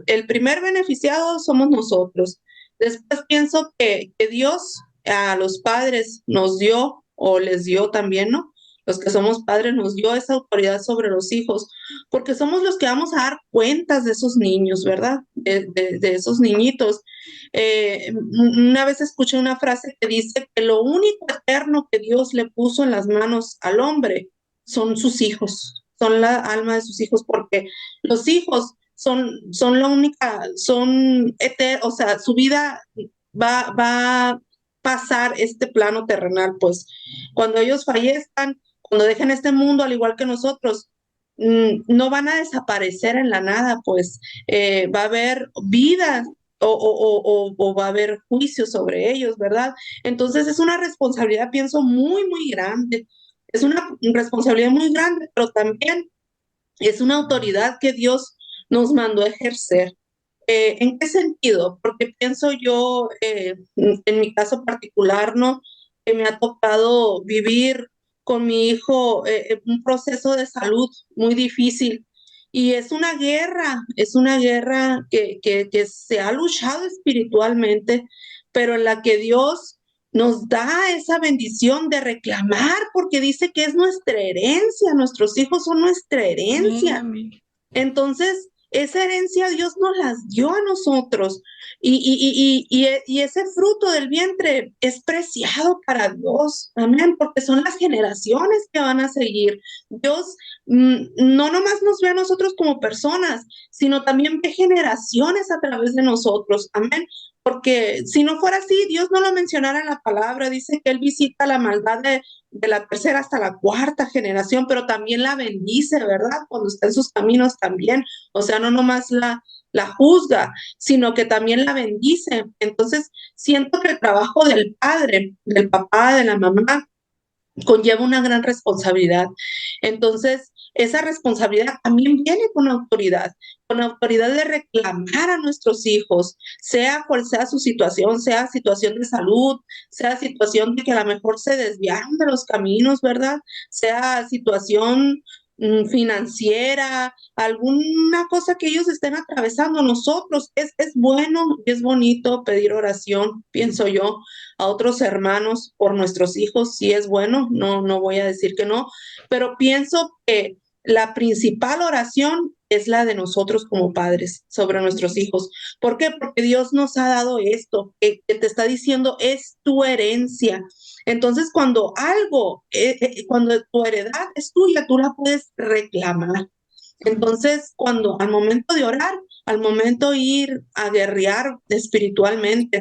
Speaker 1: el primer beneficiado somos nosotros. Después pienso que Dios a los padres nos dio, o les dio también, ¿no? Los que somos padres nos dio esa autoridad sobre los hijos, porque somos los que vamos a dar cuentas de esos niños, ¿verdad? De esos niñitos. Una vez escuché una frase que dice que lo único eterno que Dios le puso en las manos al hombre son sus hijos, son la alma de sus hijos, porque los hijos son la única, o sea, su vida va a pasar este plano terrenal, pues cuando ellos fallezcan, cuando dejen este mundo, al igual que nosotros, no van a desaparecer en la nada, pues va a haber vida o va a haber juicio sobre ellos, ¿verdad? Entonces es una responsabilidad, pienso, muy, muy grande. Es una responsabilidad muy grande, pero también es una autoridad que Dios nos mandó a ejercer. ¿En qué sentido? Porque pienso yo, en mi caso particular, ¿no? Que me ha tocado vivir con mi hijo un proceso de salud muy difícil. Y es una guerra que se ha luchado espiritualmente, pero en la que Dios nos da esa bendición de reclamar, porque dice que es nuestra herencia, nuestros hijos son nuestra herencia.
Speaker 2: Amén.
Speaker 1: Entonces, esa herencia Dios nos las dio a nosotros y ese fruto del vientre es preciado para Dios, amén, porque son las generaciones que van a seguir. Dios no nomás nos ve a nosotros como personas, sino también ve generaciones a través de nosotros, amén. Porque si no fuera así, Dios no lo mencionara en la palabra, dice que Él visita la maldad de la tercera hasta la cuarta generación, pero también la bendice, ¿verdad? Cuando está en sus caminos también, o sea, no nomás la juzga, sino que también la bendice. Entonces, siento que el trabajo del padre, del papá, de la mamá, conlleva una gran responsabilidad. Entonces, esa responsabilidad también viene con autoridad de reclamar a nuestros hijos, sea cual sea su situación, sea situación de salud, sea situación de que a lo mejor se desviaron de los caminos, ¿verdad? Sea situación financiera, alguna cosa que ellos estén atravesando. Nosotros es bueno y es bonito pedir oración, pienso yo, a otros hermanos por nuestros hijos, sí es bueno, no voy a decir que no, pero pienso que la principal oración es la de nosotros como padres sobre nuestros hijos. ¿Por qué? Porque Dios nos ha dado esto, que te está diciendo es tu herencia. Entonces, cuando tu heredad es tuya, tú la puedes reclamar. Entonces, cuando al momento de orar, al momento de ir a guerrear espiritualmente,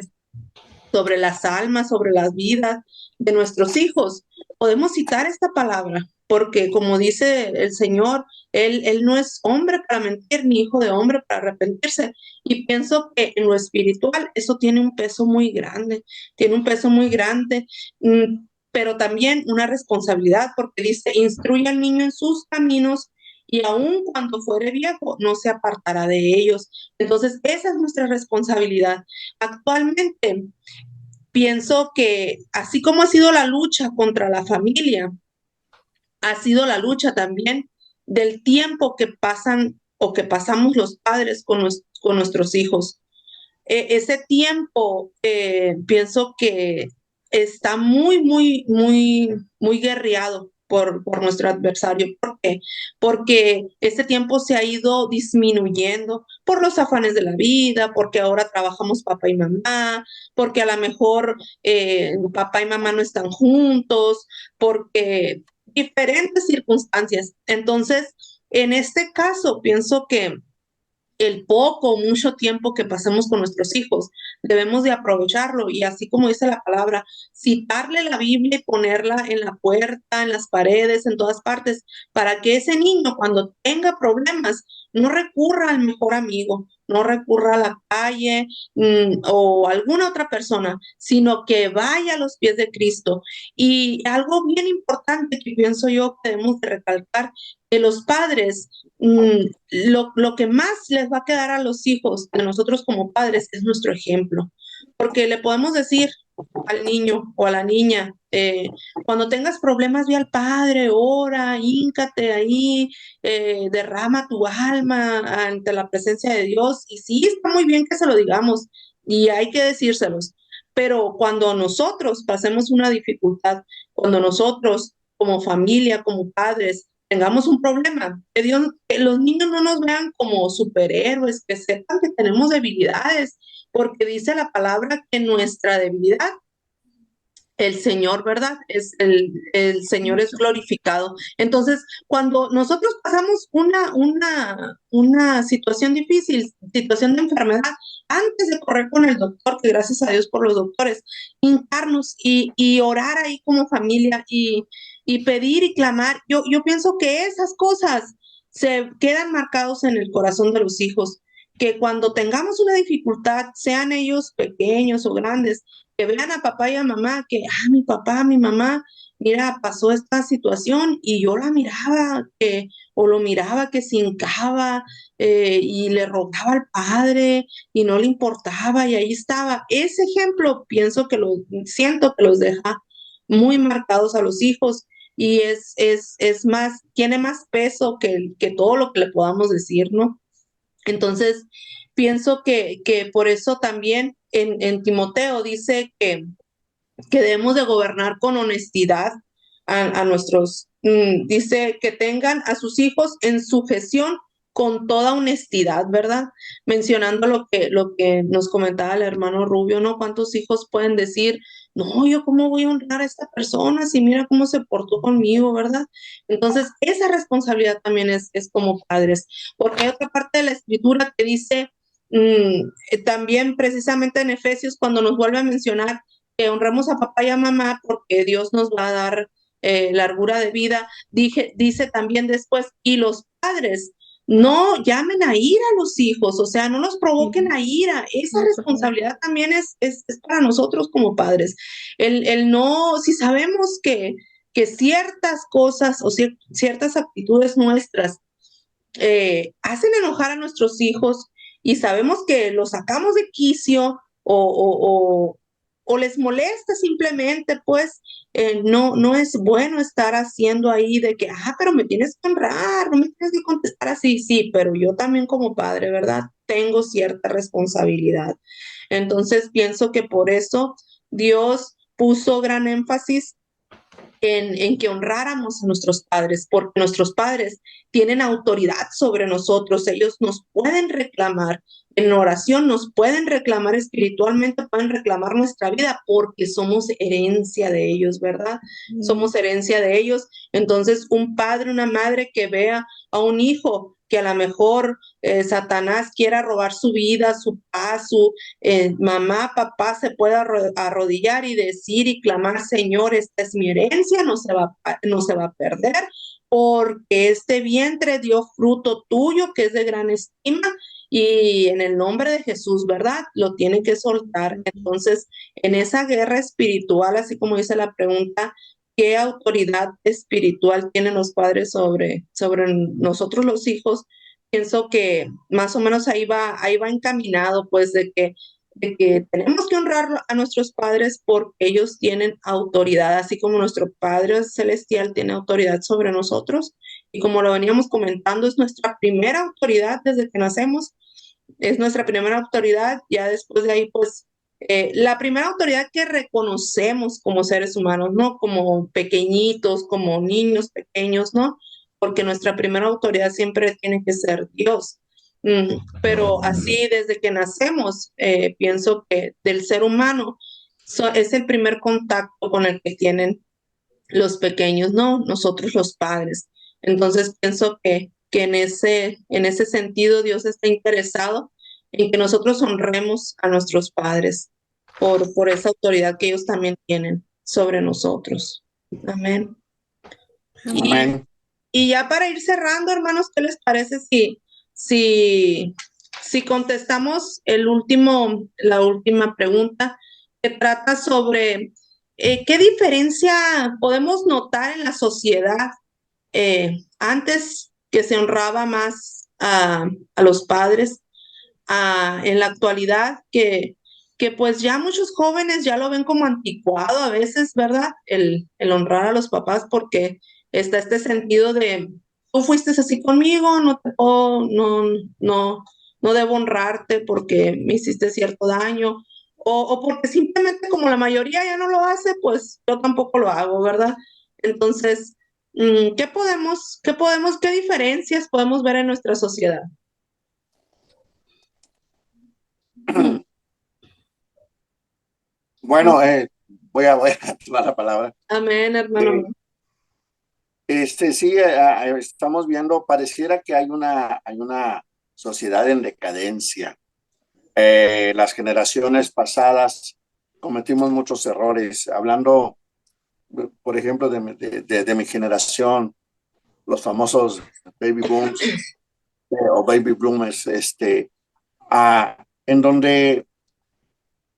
Speaker 1: sobre las almas, sobre las vidas de nuestros hijos. Podemos citar esta palabra, porque como dice el Señor, él no es hombre para mentir, ni hijo de hombre para arrepentirse. Y pienso que en lo espiritual eso tiene un peso muy grande, tiene un peso muy grande, pero también una responsabilidad, porque dice, instruye al niño en sus caminos y aun cuando fuere viejo, no se apartará de ellos. Entonces, esa es nuestra responsabilidad. Actualmente, pienso que así como ha sido la lucha contra la familia, ha sido la lucha también del tiempo que pasan o que pasamos los padres con nuestros hijos. Ese tiempo pienso que está muy, muy, muy, muy guerreado por nuestro adversario. ¿Por qué? Porque este tiempo se ha ido disminuyendo por los afanes de la vida, porque ahora trabajamos papá y mamá, porque a lo mejor papá y mamá no están juntos, porque diferentes circunstancias. Entonces, en este caso, pienso que el poco o mucho tiempo que pasemos con nuestros hijos. Debemos de aprovecharlo y así como dice la palabra, citarle la Biblia y ponerla en la puerta, en las paredes, en todas partes, para que ese niño cuando tenga problemas no recurra al mejor amigo, no recurra a la calle o alguna otra persona, sino que vaya a los pies de Cristo. Y algo bien importante que pienso yo que debemos de recalcar, que los padres, lo que más les va a quedar a los hijos de nosotros como padres es nuestro ejemplo, porque le podemos decir al niño o a la niña, cuando tengas problemas, ve al Padre, ora, híncate ahí, derrama tu alma ante la presencia de Dios. Y sí, está muy bien que se lo digamos y hay que decírselos, pero cuando nosotros pasemos una dificultad, cuando nosotros como familia, como padres, tengamos un problema, que los niños no nos vean como superhéroes, que sepan que tenemos debilidades, porque dice la palabra que nuestra debilidad el Señor, ¿verdad? El Señor es glorificado. Entonces, cuando nosotros pasamos una situación difícil, situación de enfermedad, antes de correr con el doctor, que gracias a Dios por los doctores, hincarnos y orar ahí como familia y pedir y clamar, yo pienso que esas cosas se quedan marcados en el corazón de los hijos, que cuando tengamos una dificultad, sean ellos pequeños o grandes, que vean a papá y a mamá, que, mi papá, mi mamá, mira, pasó esta situación y yo la miraba, o lo miraba que se hincaba y le rogaba al padre y no le importaba y ahí estaba. Ese ejemplo siento que los deja muy marcados a los hijos y es más, tiene más peso que todo lo que le podamos decir, ¿no? Entonces, pienso que por eso también en Timoteo dice que debemos de gobernar con honestidad a nuestros, dice que tengan a sus hijos en sujeción con toda honestidad, ¿verdad? Mencionando lo que nos comentaba el hermano Rubio, ¿no? ¿Cuántos hijos pueden decir, no, yo cómo voy a honrar a esta persona si mira cómo se portó conmigo, ¿verdad? Entonces, esa responsabilidad también es como padres, porque hay otra parte de la escritura que dice, también precisamente en Efesios, cuando nos vuelve a mencionar que honremos a papá y a mamá porque Dios nos va a dar largura de vida, dice también después, y los padres no llamen a ira a los hijos, o sea, no los provoquen a ira. Esa responsabilidad también es para nosotros como padres. El no, si sabemos que ciertas cosas o ciertas actitudes nuestras hacen enojar a nuestros hijos y sabemos que los sacamos de quicio o les molesta simplemente, pues no es bueno estar haciendo ahí de que, pero me tienes que honrar, no me tienes que contestar así, sí, pero yo también como padre, ¿verdad? Tengo cierta responsabilidad. Entonces pienso que por eso Dios puso gran énfasis en que honráramos a nuestros padres, porque nuestros padres tienen autoridad sobre nosotros, ellos nos pueden reclamar en oración, nos pueden reclamar espiritualmente, pueden reclamar nuestra vida, porque somos herencia de ellos, ¿verdad? Somos herencia de ellos. Entonces, un padre, una madre que vea a un hijo que a lo mejor Satanás quiera robar su vida, su paz, mamá, papá se puede arrodillar y decir y clamar, Señor, esta es mi herencia, no se va a perder, porque este vientre dio fruto tuyo, que es de gran estima, y en el nombre de Jesús, ¿verdad? Lo tienen que soltar. Entonces, en esa guerra espiritual, así como dice la pregunta, ¿qué autoridad espiritual tienen los padres sobre nosotros los hijos? Pienso que más o menos ahí va encaminado, pues, de que tenemos que honrar a nuestros padres porque ellos tienen autoridad, así como nuestro Padre Celestial tiene autoridad sobre nosotros. Y como lo veníamos comentando, es nuestra primera autoridad desde que nacemos, es nuestra primera autoridad, ya después de ahí, pues, la primera autoridad que reconocemos como seres humanos, ¿no? Como pequeñitos, como niños pequeños, ¿no? Porque nuestra primera autoridad siempre tiene que ser Dios. Pero así desde que nacemos, pienso que del ser humano es el primer contacto con el que tienen los pequeños, ¿no? Nosotros los padres. Entonces pienso que en ese sentido Dios está interesado en que nosotros honremos a nuestros padres por esa autoridad que ellos también tienen sobre nosotros. Amén.
Speaker 3: Amén.
Speaker 1: Y ya para ir cerrando, hermanos, ¿qué les parece si, si contestamos la última pregunta que trata sobre qué diferencia podemos notar en la sociedad antes que se honraba más a los padres, en la actualidad que pues ya muchos jóvenes ya lo ven como anticuado a veces, ¿verdad? El honrar a los papás porque está este sentido de, tú fuiste así conmigo, no debo honrarte porque me hiciste cierto daño, o porque simplemente como la mayoría ya no lo hace, pues yo tampoco lo hago, ¿verdad? Entonces, qué diferencias podemos ver en nuestra sociedad?
Speaker 3: Bueno, voy a tomar la palabra.
Speaker 1: Amén, hermano.
Speaker 3: Sí, estamos viendo, pareciera que hay una sociedad en decadencia. Las generaciones pasadas cometimos muchos errores. Hablando, por ejemplo, de mi generación, los famosos baby booms o baby bloomers, en donde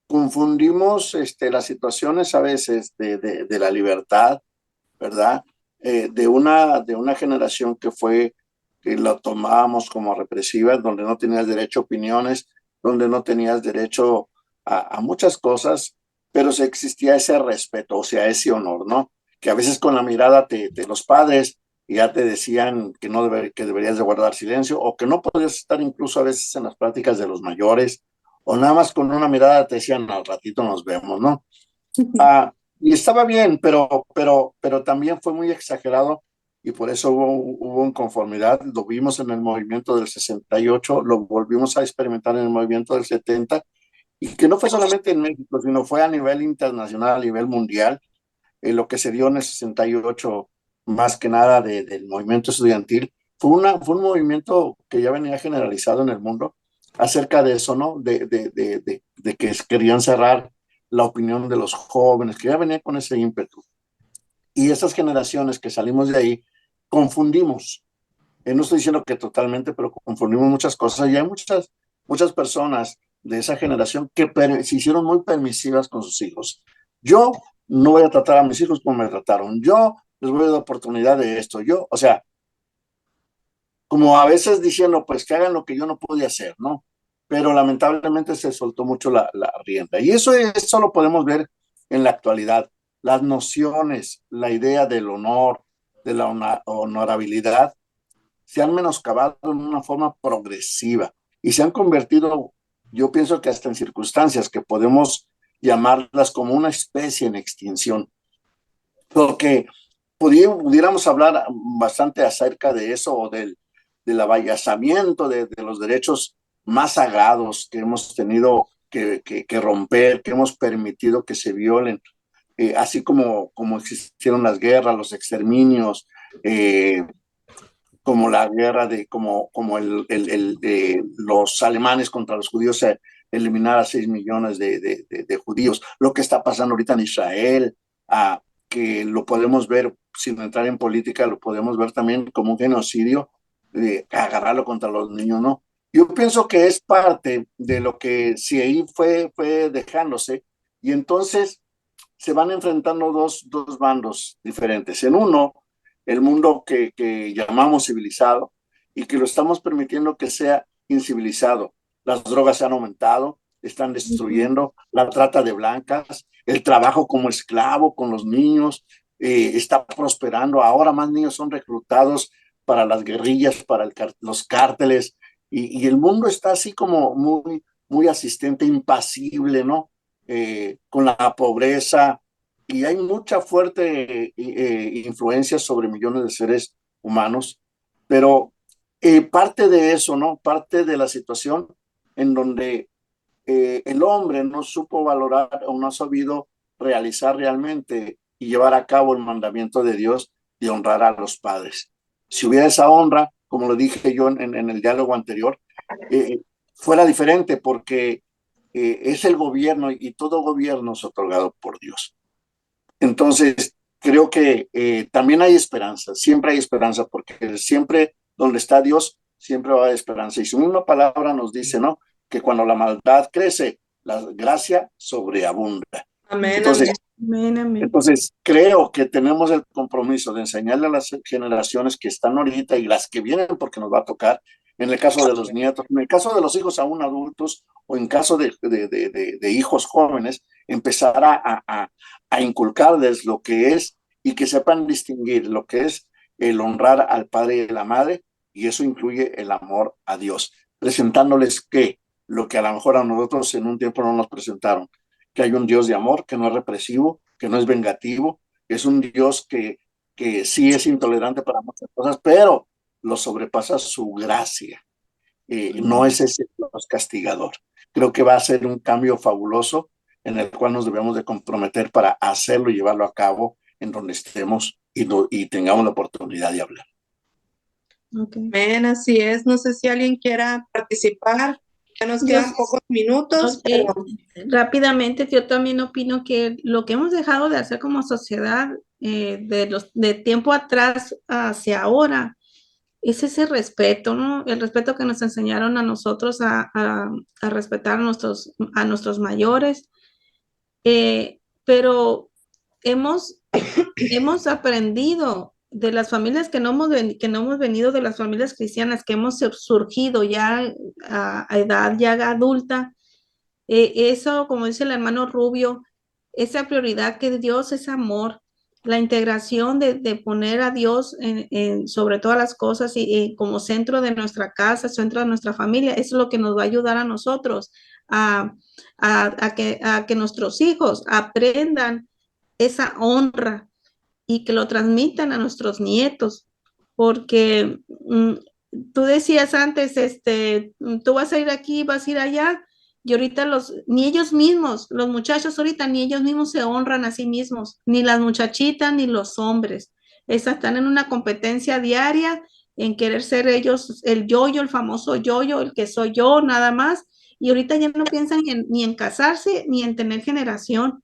Speaker 3: confundimos las situaciones a veces de la libertad, ¿verdad? De una generación que lo tomábamos como represiva, donde no tenías derecho a opiniones, donde no tenías derecho a muchas cosas, pero sí existía ese respeto, o sea, ese honor, ¿no? Que a veces con la mirada de los padres ya te decían que deberías de guardar silencio o que no podías estar incluso a veces en las pláticas de los mayores o nada más con una mirada te decían al ratito nos vemos, ¿no? Y estaba bien, pero también fue muy exagerado y por eso hubo inconformidad. Lo vimos en el movimiento del 68, lo volvimos a experimentar en el movimiento del 70 y que no fue solamente en México, sino fue a nivel internacional, a nivel mundial, lo que se dio en el 68, más que nada del movimiento estudiantil. Fue un movimiento que ya venía generalizado en el mundo acerca de eso, ¿no? De que querían cerrar la opinión de los jóvenes, que ya venía con ese ímpetu. Y esas generaciones que salimos de ahí, confundimos. No estoy diciendo que totalmente, pero confundimos muchas cosas. Y hay muchas personas de esa generación que se hicieron muy permisivas con sus hijos. Yo no voy a tratar a mis hijos como me trataron. Yo les voy a dar oportunidad de esto. O sea, como a veces diciendo, pues que hagan lo que yo no pude hacer, ¿no? Pero lamentablemente se soltó mucho la rienda. Y eso lo podemos ver en la actualidad. Las nociones, la idea del honor, de la honorabilidad, se han menoscabado en una forma progresiva y se han convertido, yo pienso que hasta en circunstancias que podemos llamarlas como una especie en extinción. Porque pudiéramos hablar bastante acerca de eso o del avallazamiento de los derechos más sagrados que hemos tenido que romper, que hemos permitido que se violen, así como existieron las guerras, los exterminios, como la guerra de los alemanes contra los judíos, eliminar a 6 millones de judíos, lo que está pasando ahorita en Israel, que lo podemos ver, sin entrar en política, lo podemos ver también como un genocidio, agarrarlo contra los niños, ¿no? Yo pienso que es parte de lo que si ahí fue dejándose, y entonces se van enfrentando dos bandos diferentes. En uno, el mundo que llamamos civilizado y que lo estamos permitiendo que sea incivilizado. Las drogas se han aumentado, están destruyendo la trata de blancas, el trabajo como esclavo con los niños está prosperando. Ahora más niños son reclutados para las guerrillas, para los cárteles, y el mundo está así como muy asistente, impasible, ¿no? Con la pobreza, y hay mucha fuerte influencia sobre millones de seres humanos, pero parte de eso, ¿no? Parte de la situación en donde el hombre no supo valorar o no ha sabido realizar realmente y llevar a cabo el mandamiento de Dios de honrar a los padres. Si hubiera esa honra, como lo dije yo en el diálogo anterior, fuera diferente, porque es el gobierno y todo gobierno es otorgado por Dios. Entonces, creo que también hay esperanza, siempre hay esperanza, porque siempre donde está Dios, siempre va a haber esperanza. Y su misma palabra nos dice, ¿no? Que cuando la maldad crece, la gracia sobreabunda.
Speaker 5: Amén,
Speaker 3: Entonces,
Speaker 5: amén.
Speaker 3: entonces, creo que tenemos el compromiso de enseñarle a las generaciones que están ahorita y las que vienen, porque nos va a tocar, en el caso de los nietos, en el caso de los hijos aún adultos, o en caso de hijos jóvenes, empezar a inculcarles lo que es y que sepan distinguir lo que es el honrar al padre y a la madre, y eso incluye el amor a Dios, presentándoles que lo que a lo mejor a nosotros en un tiempo no nos presentaron, que hay un Dios de amor, que no es represivo, que no es vengativo, es un Dios que sí es intolerante para muchas cosas, pero lo sobrepasa su gracia. No es ese Dios castigador. Creo que va a ser un cambio fabuloso en el cual nos debemos de comprometer para hacerlo y llevarlo a cabo en donde estemos y tengamos la oportunidad de hablar.
Speaker 5: Okay. Amén, así es. No sé si alguien quiera participar. Ya nos quedan pocos minutos.
Speaker 2: Okay. Pero... Rápidamente, yo también opino que lo que hemos dejado de hacer como sociedad de tiempo atrás hacia ahora es ese respeto, ¿no? El respeto que nos enseñaron a nosotros a respetar a nuestros mayores. Pero hemos aprendido de las familias que no hemos venido de las familias cristianas, que hemos surgido ya a edad ya adulta. Eso, como dice el hermano Rubio, esa prioridad que Dios es amor, la integración de poner a Dios sobre todas las cosas y como centro de nuestra casa, centro de nuestra familia, eso es lo que nos va a ayudar a nosotros a que nuestros hijos aprendan esa honra y que lo transmitan a nuestros nietos, porque tú decías antes, tú vas a ir aquí, vas a ir allá, y ahorita ni ellos mismos, los muchachos ahorita, ni ellos mismos se honran a sí mismos, ni las muchachitas, ni los hombres. Están en una competencia diaria en querer ser ellos el yo-yo, el famoso yo-yo, el que soy yo, nada más. Y ahorita ya no piensan ni en casarse, ni en tener generación.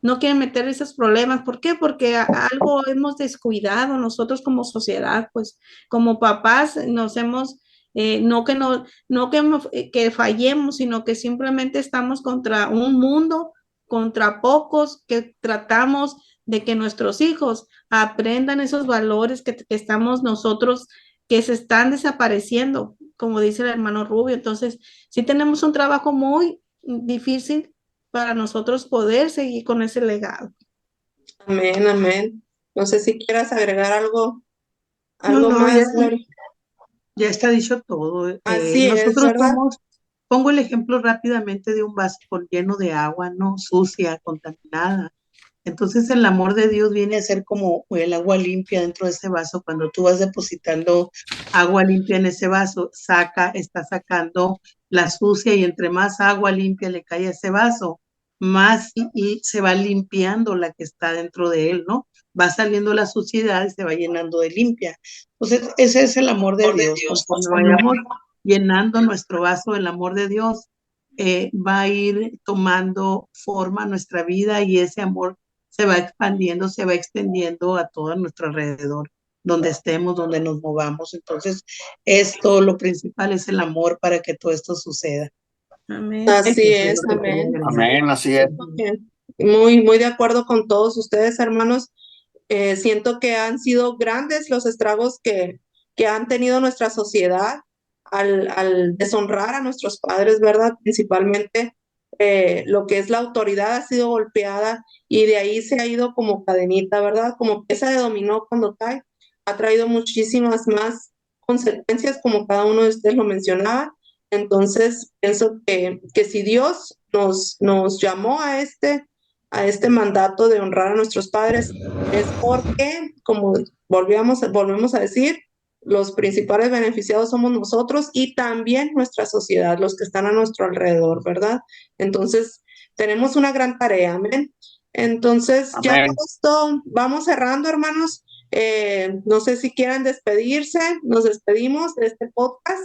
Speaker 2: No quieren meter esos problemas. ¿Por qué? Porque algo hemos descuidado nosotros como sociedad, pues como papás nos hemos... no que fallemos, sino que simplemente estamos contra un mundo, contra pocos, que tratamos de que nuestros hijos aprendan esos valores que estamos nosotros, que se están desapareciendo, como dice el hermano Rubio. Entonces, sí tenemos un trabajo muy difícil para nosotros poder seguir con ese legado.
Speaker 5: Amén, amén. No sé si quieras agregar algo más.
Speaker 4: Ya está dicho todo.
Speaker 5: Así
Speaker 4: nosotros
Speaker 5: es, ¿verdad?
Speaker 4: Pongo el ejemplo rápidamente de un vaso lleno de agua, no sucia, contaminada. Entonces el amor de Dios viene a ser como el agua limpia dentro de ese vaso. Cuando tú vas depositando agua limpia en ese vaso, está sacando la sucia, y entre más agua limpia le cae a ese vaso, más y se va limpiando la que está dentro de él, ¿no? Va saliendo la suciedad y se va llenando de limpia. Entonces ese es el amor de Dios. Conforme vayamos llenando nuestro vaso del amor de Dios, va a ir tomando forma nuestra vida, y ese amor se va expandiendo, se va extendiendo a todo nuestro alrededor, donde estemos, donde nos movamos. Entonces, esto, lo principal es el amor para que todo esto suceda.
Speaker 5: Amén. Así es, amén.
Speaker 3: Amén, así es.
Speaker 5: Muy, muy de acuerdo con todos ustedes, hermanos. Siento que han sido grandes los estragos que han tenido nuestra sociedad al deshonrar a nuestros padres, ¿verdad? Principalmente lo que es la autoridad ha sido golpeada, y de ahí se ha ido como cadenita, ¿verdad? Como pieza de dominó cuando cae, ha traído muchísimas más consecuencias, como cada uno de ustedes lo mencionaba. Entonces, pienso que si Dios nos llamó a este mandato de honrar a nuestros padres, es porque, como volvemos a decir, los principales beneficiados somos nosotros y también nuestra sociedad, los que están a nuestro alrededor, ¿verdad? Entonces, tenemos una gran tarea, amén. Entonces, amén. Ya con esto vamos cerrando, hermanos. No sé si quieran despedirse, nos despedimos de este podcast.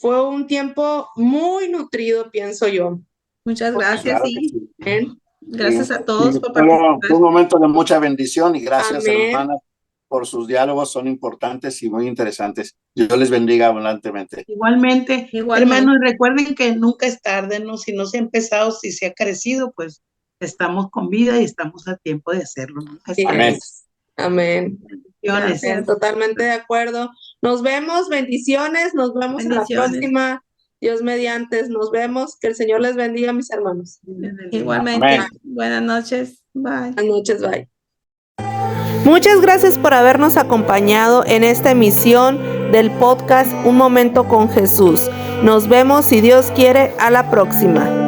Speaker 5: Fue un tiempo muy nutrido, pienso yo.
Speaker 2: Muchas gracias,
Speaker 3: Claro que
Speaker 2: sí.
Speaker 3: sí.
Speaker 5: Amén.
Speaker 2: Gracias a todos
Speaker 3: Sí,
Speaker 2: por
Speaker 3: fue
Speaker 2: participar.
Speaker 3: un momento de mucha bendición y gracias,
Speaker 5: Amén.
Speaker 3: hermanas, por sus diálogos, son importantes y muy interesantes. Dios les bendiga abundantemente.
Speaker 4: Igualmente,
Speaker 2: Igualmente.
Speaker 4: hermanos, recuerden que nunca es tarde, ¿no? Si no se ha empezado, si se ha crecido, pues estamos con vida y estamos a tiempo de hacerlo. Nunca es
Speaker 5: Así
Speaker 4: tarde.
Speaker 3: Amén.
Speaker 5: es. Amén.
Speaker 4: Bendiciones.
Speaker 2: Gracias.
Speaker 5: Totalmente de acuerdo. Nos vemos, bendiciones, nos vemos en la
Speaker 2: Bendiciones.
Speaker 5: próxima. Dios mediante, nos vemos. Que el Señor les bendiga, mis hermanos.
Speaker 2: Igualmente.
Speaker 3: Amén.
Speaker 2: Buenas noches. Bye.
Speaker 5: Buenas noches, bye.
Speaker 1: Muchas gracias por habernos acompañado en esta emisión del podcast Un Momento con Jesús. Nos vemos, si Dios quiere, a la próxima.